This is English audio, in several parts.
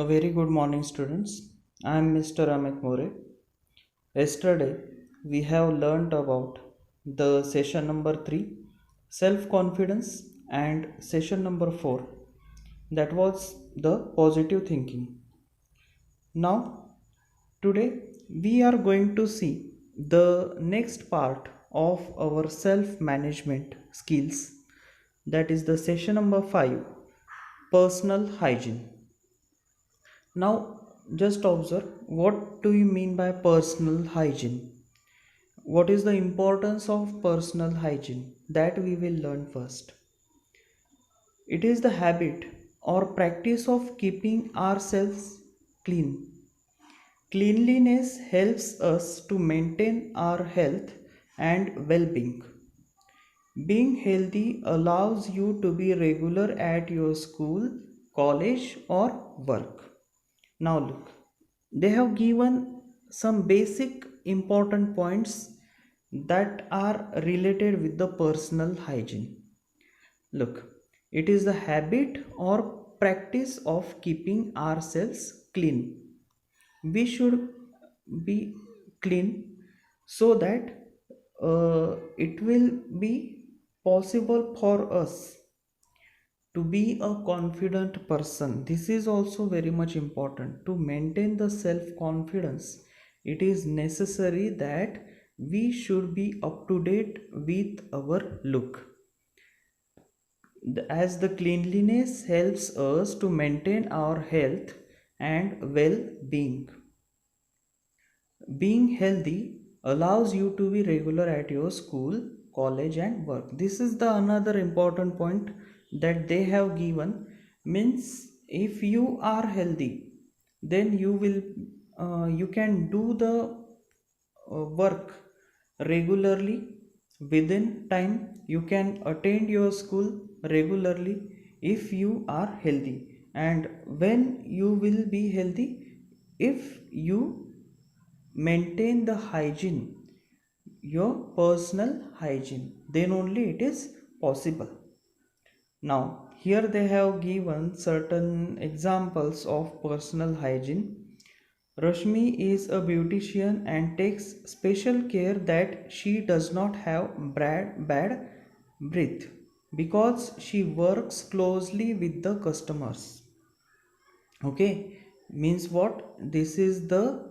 A very good morning, students. I am Mr. Amit More. Yesterday, we have learned about the session number 3, self confidence, and session number 4, that was the positive thinking. Now, today, we are going to see the next part of our self management skills, that is the session number 5, personal hygiene. Now, just observe, what do you mean by personal hygiene? What is the importance of personal hygiene? That we will learn first. It is the habit or practice of keeping ourselves clean. Cleanliness helps us to maintain our health and well being. Being healthy allows you to be regular at your school, college, or work. Now, look, they have given some basic important points that are related with the personal hygiene. Look, it is the habit or practice of keeping ourselves clean. We should be clean so that it will be possible for us to be a confident person. This is also very much important. To maintain the self confidence, it is necessary that we should be up to date with our look, as the cleanliness helps us to maintain our health and well being. Being healthy allows you to be regular at your school, college, and work. This is the another important point that they have given. Means if you are healthy, then you can do the work regularly within time. You can attend your school regularly if you are healthy. And when you will be healthy, if you maintain the hygiene, your personal hygiene, then only it is possible. Now here they have given certain examples of personal hygiene. Rashmi is a beautician and takes special care that she does not have bad breath because she works closely with the customers. Okay, means what? This is the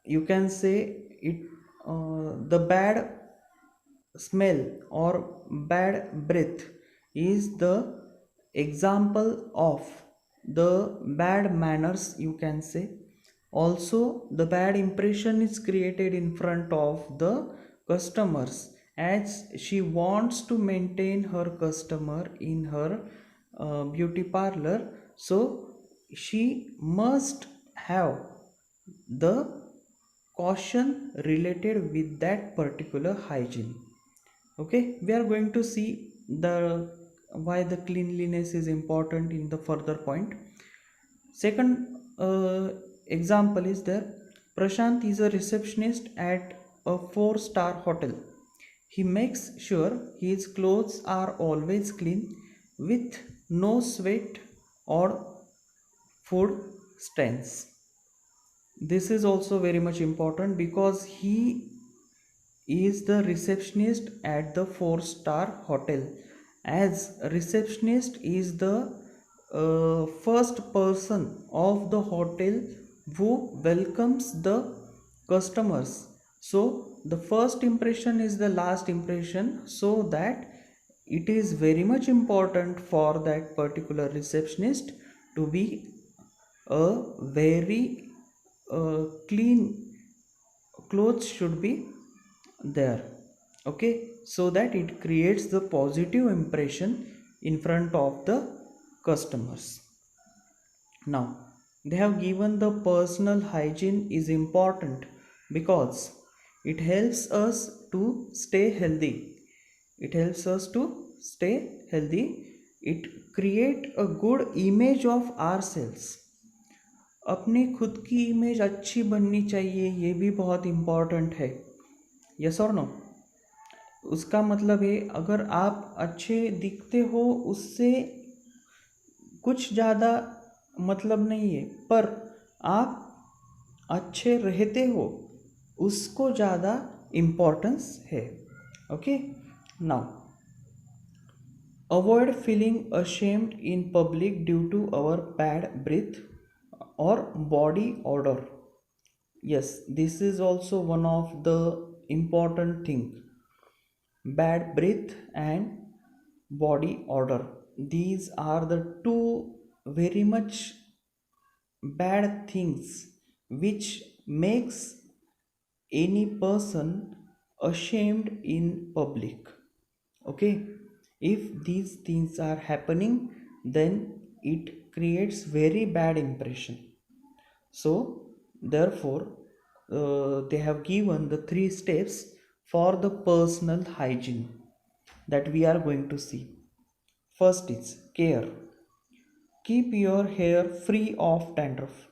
you can say it, the bad smell or bad breath is the example of the bad manners, you can say. Also, the bad impression is created in front of the customers, as she wants to maintain her customer in her beauty parlor, so she must have the caution related with that particular hygiene. Okay, we are going to see the why the cleanliness is important in the further point. Second example is there. Prashant is a receptionist at a 4-star hotel. He makes sure his clothes are always clean with no sweat or food stains. This is also very much important because he is the receptionist at the 4-star hotel, as receptionist is the first person of the hotel who welcomes the customers. So the first impression is the last impression, so that it is very much important for that particular receptionist to be a very clean clothes should be there. Okay, so that it creates the positive impression in front of the customers. Now they have given the personal hygiene is important because it helps us to stay healthy. It helps us to stay healthy. It create a good image of ourselves. अपनी खुद की image अच्छी बननी चाहिए, ये भी बहुत important है. यस और नो? उसका मतलब है अगर आप अच्छे दिखते हो, उससे कुछ ज़्यादा मतलब नहीं है, पर आप अच्छे रहते हो उसको ज़्यादा इम्पोर्टेंस है. Okay. Now, avoid feeling ashamed in public due to our bad breath or body odor. Yes, this is also one of the important thing. Bad breath and body odor, these are the two very much bad things which makes any person ashamed in public. Okay, if these things are happening, then it creates very bad impression. So therefore, they have given the three steps for the personal hygiene that we are going to see. First is care. Keep your hair free of dandruff.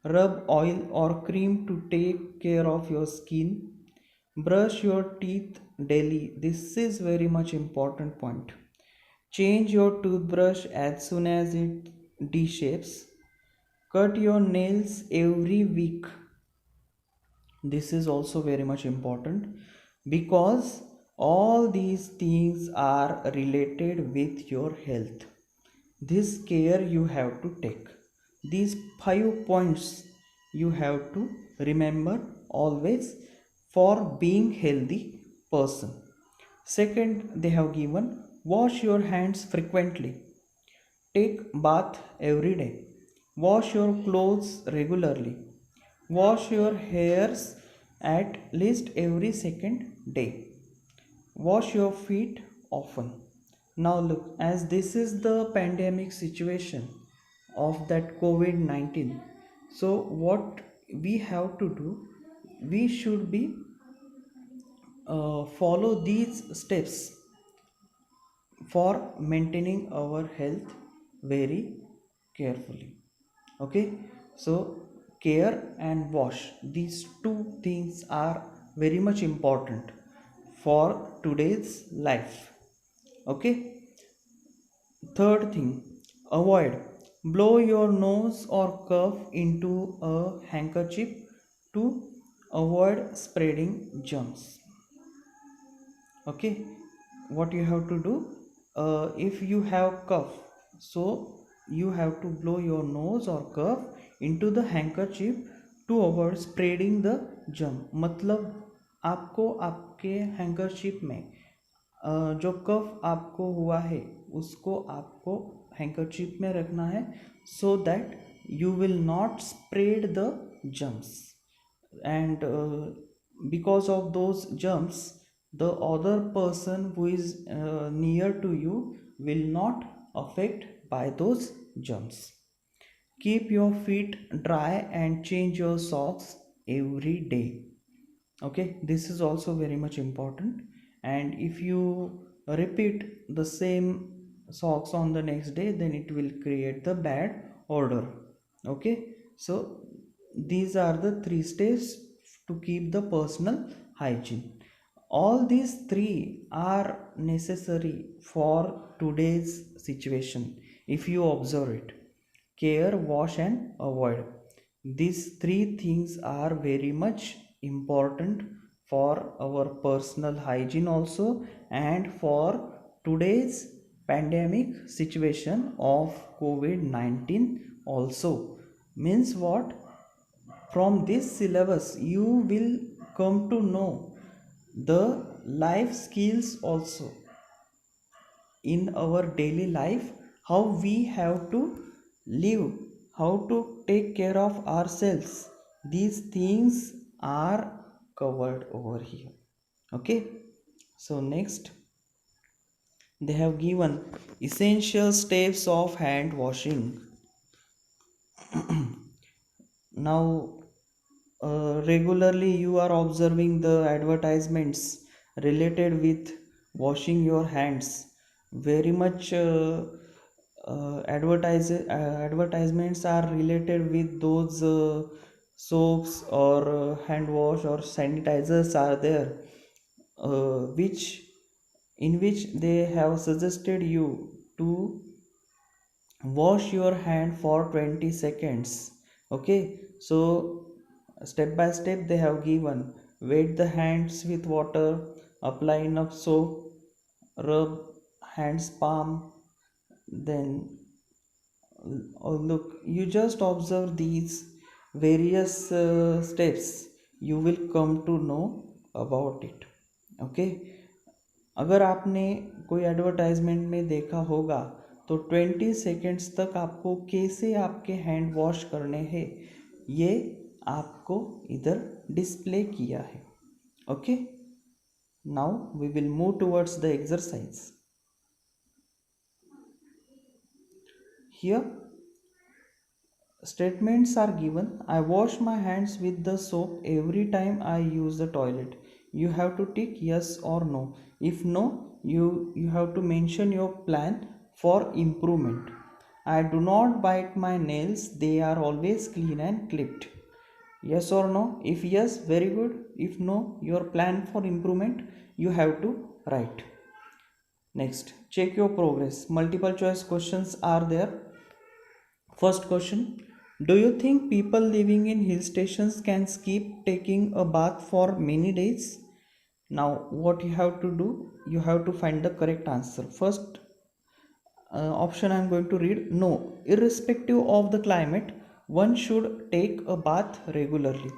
Rub oil or cream to take care of your skin. Brush your teeth daily. This is very much important point. Change your toothbrush as soon as it deshapes. Cut your nails every week. This is also very much important because all these things are related with your health. This care you have to take. These 5 points you have to remember always for being healthy person. Second, they have given wash your hands frequently. Take bath every day. Wash your clothes regularly. Wash your hairs at least every second day. Wash your feet often. Now look, as this is the pandemic situation of that COVID-19, so what we have to do, we should be follow these steps for maintaining our health very carefully. Okay, so care and wash, these two things are very much important for today's life. Okay. Third thing, avoid blow your nose or cough into a handkerchief to avoid spreading germs. Okay, what you have to do, if you have cough, so you have to blow your nose or cough into the handkerchief to avoid spreading the germ. मतलब आपको आपके हैंकरशिप में जो कफ आपको हुआ है उसको आपको हैंकरशिप में रखना है, so that you will not spread the germs, and because of those germs the other person who is near to you will not affect by those germs. Keep your feet dry and change your socks every day. Okay, this is also very much important, and if you repeat the same socks on the next day, then it will create the bad odor. Okay, so these are the three steps to keep the personal hygiene. All these three are necessary for today's situation. If you observe it, care, wash and avoid, these three things are very much important for our personal hygiene also, and for today's pandemic situation of COVID-19 also. Means what, from this syllabus you will come to know the life skills also in our daily life, how we have to live, how to take care of ourselves. These things are covered over here. Okay, so next they have given essential steps of hand washing. Now regularly you are observing the advertisements related with washing your hands. Very much advertisements are related with those soaps or hand wash or sanitizers are there, which in which they have suggested you to wash your hand for 20 seconds. Okay, so step by step they have given: wet the hands with water, apply enough soap, rub hands palm, then look, you just observe these various steps, you will come to know about it. Okay, अगर आपने कोई advertisement में देखा होगा तो 20 seconds तक आपको कैसे आपके हैंड वॉश करने हैं ये आपको इधर डिस्प्ले किया है. Okay, now we will move towards the exercise. Here statements are given: I wash my hands with the soap every time I use the toilet. You have to tick yes or no. If no, you have to mention your plan for improvement. I do not bite my nails, they are always clean and clipped. Yes or no? If yes, very good. If no, your plan for improvement you have to write. Next, check your progress. Multiple choice questions are there. First question: do you think people living in hill stations can skip taking a bath for many days? Now, what you have to do, you have to find the correct answer. First option I am going to read: no, irrespective of the climate, one should take a bath regularly.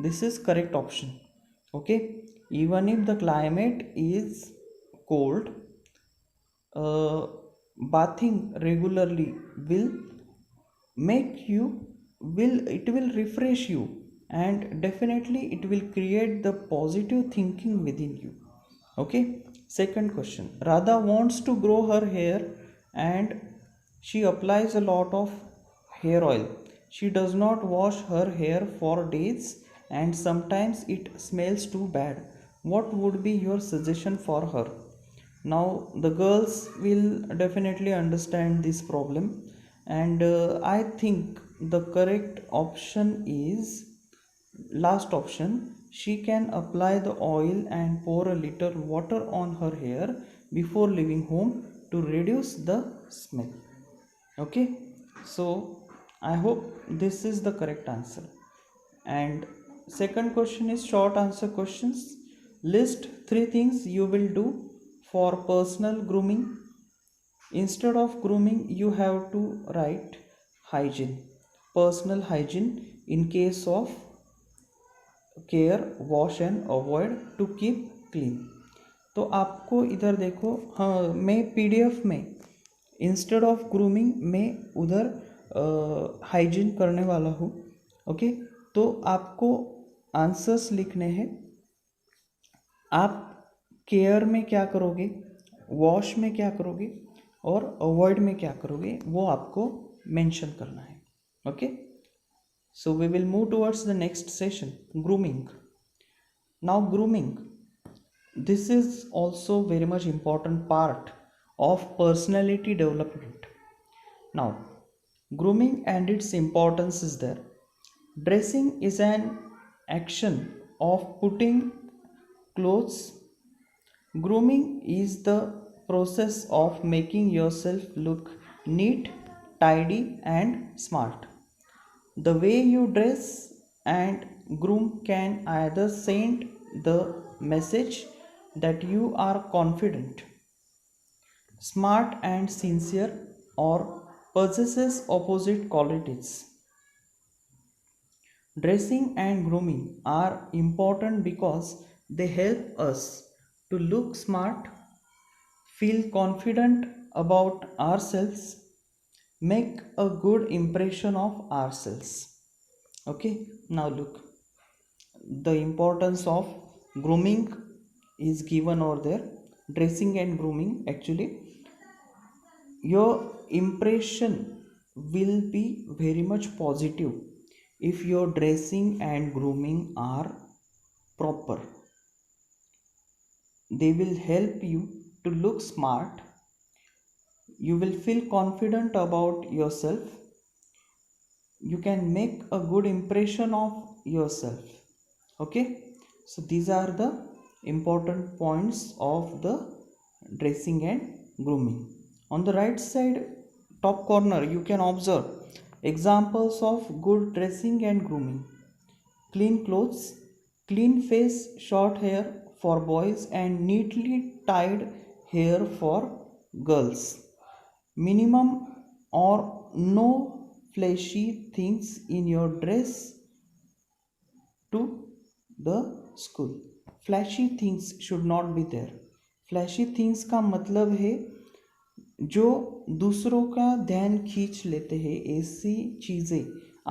This is correct option. Okay, even if the climate is cold, bathing regularly will make you will refresh you, and definitely it will create the positive thinking within you. Okay, second question: Radha wants to grow her hair and she applies a lot of hair oil. She does not wash her hair for days and sometimes it smells too bad. What would be your suggestion for her? Now the girls will definitely understand this problem, and I think the correct option is last option. She can apply the oil and pour a little water on her hair before leaving home to reduce the smell. Okay, so I hope this is the correct answer. And second question is short answer questions. List 3 things you will do for personal grooming. Instead of grooming, you have to write hygiene, personal hygiene in case of care, wash and avoid to keep clean. तो आपको इधर देखो, हाँ मैं PDF में instead of grooming मैं उधर hygiene करने वाला हूँ. ओके, तो आपको आंसर्स लिखने हैं. आप केयर में क्या करोगे, वॉश में क्या करोगे और अवॉइड में क्या करोगे वो आपको मेंशन करना है. Okay, so we will move towards the next session, grooming. Now grooming, this is also very much important part of personality development. Now, grooming and its importance is there. Dressing is an action of putting clothes. Grooming is the process of making yourself look neat, tidy and smart. The way you dress and groom can either send the message that you are confident, smart and sincere, or possesses opposite qualities. Dressing and grooming are important because they help us to look smart, feel confident about ourselves, make a good impression of ourselves. Okay, now look, the importance of grooming is given over there. Dressing and grooming, actually your impression will be very much positive if your dressing and grooming are proper. They will help you to look smart, you will feel confident about yourself, you can make a good impression of yourself. Okay, so these are the important points of the dressing and grooming. On the right side, top corner you can observe examples of good dressing and grooming. Clean clothes, clean face, short hair for boys and neatly tied hair for girls. Minimum or no flashy things in your dress to the school. Flashy things should not be there. Flashy things का मतलब है जो दूसरों का ध्यान खींच लेते हैं, ऐसी चीज़ें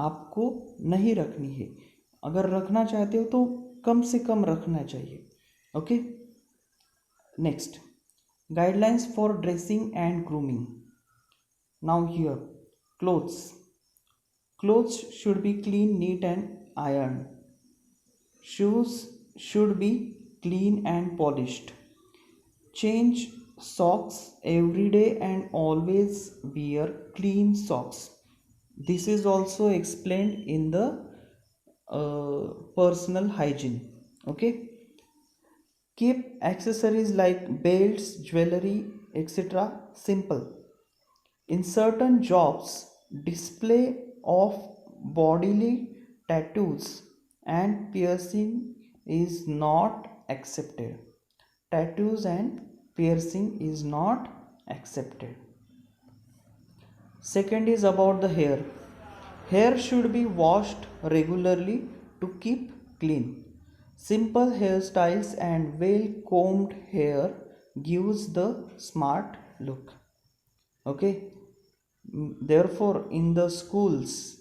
आपको नहीं रखनी है. अगर रखना चाहते हो तो कम से कम रखना चाहिए. Okay. Next, guidelines for dressing and grooming. Now here, clothes. Clothes should be clean, neat and ironed. Shoes should be clean and polished. Change socks every day and always wear clean socks. This is also explained in the personal hygiene. Okay. Keep accessories like belts, jewelry, etc. simple. In certain jobs, display of bodily tattoos and piercing is not accepted. Tattoos and piercing is not accepted. Second is about the hair. Hair should be washed regularly to keep clean. Simple hairstyles and well combed hair gives the smart look. Okay. Therefore, in the schools,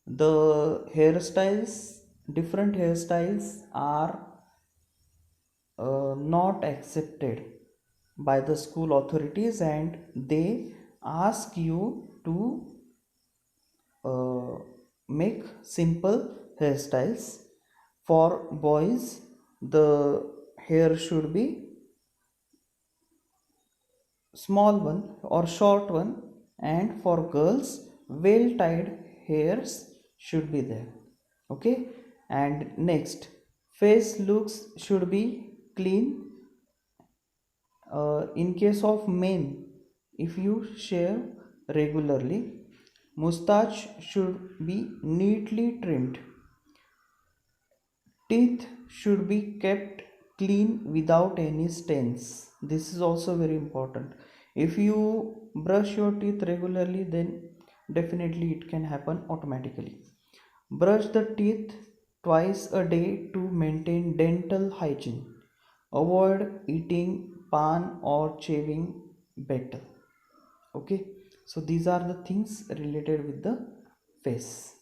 the hairstyles, different hairstyles are not accepted by the school authorities, and they ask you to make simple hairstyles. For boys, the hair should be small one or short one, and for girls well tied hairs should be there. Okay. And next, face looks should be clean. In case of men, if you shave regularly, mustache should be neatly trimmed. Teeth should be kept clean without any stains. This is also very important. If you brush your teeth regularly, then definitely it can happen automatically. Brush the teeth twice a day to maintain dental hygiene. Avoid eating pan or chewing better. Okay. So these are the things related with the face.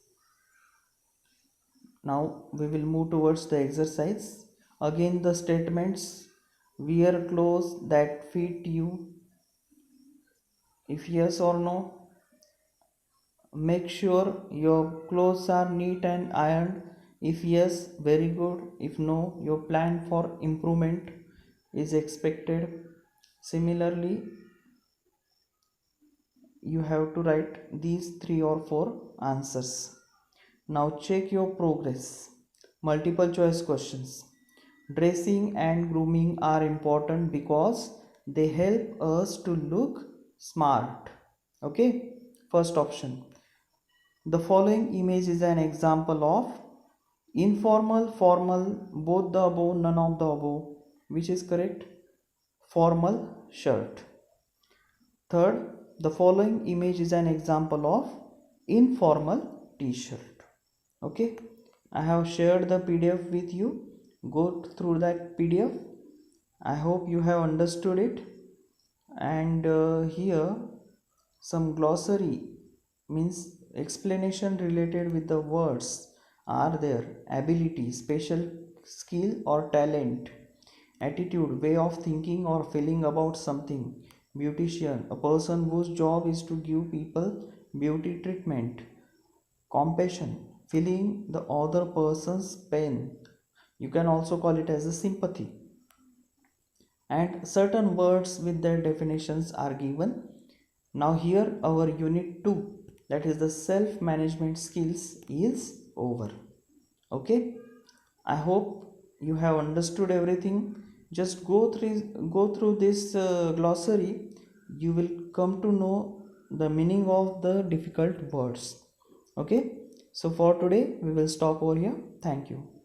Now we will move towards the exercise. Again the statements: wear clothes that fit you, if yes or no. Make sure your clothes are neat and ironed, if yes, very good, if no, your plan for improvement is expected. Similarly, you have to write these 3 or 4 answers. Now check your progress. Multiple choice questions. Dressing and grooming are important because they help us to look smart. Okay. First option. The following image is an example of informal, formal, both the above, none of the above. Which is correct? Formal shirt. Third, the following image is an example of informal t-shirt. Okay. I have shared the PDF with you. Go through that PDF. I hope you have understood it. And here some glossary, means explanation related with the words are there. Ability, special skill or talent. Attitude, way of thinking or feeling about something. Beautician, a person whose job is to give people beauty treatment. Compassion, feeling the other person's pain. You can also call it as a sympathy. And certain words with their definitions are given. Now here our unit 2, that is the self management skills, is over. Okay. I hope you have understood everything. Just go through this glossary. You will come to know the meaning of the difficult words. Okay, so for today we will stop over here. Thank you.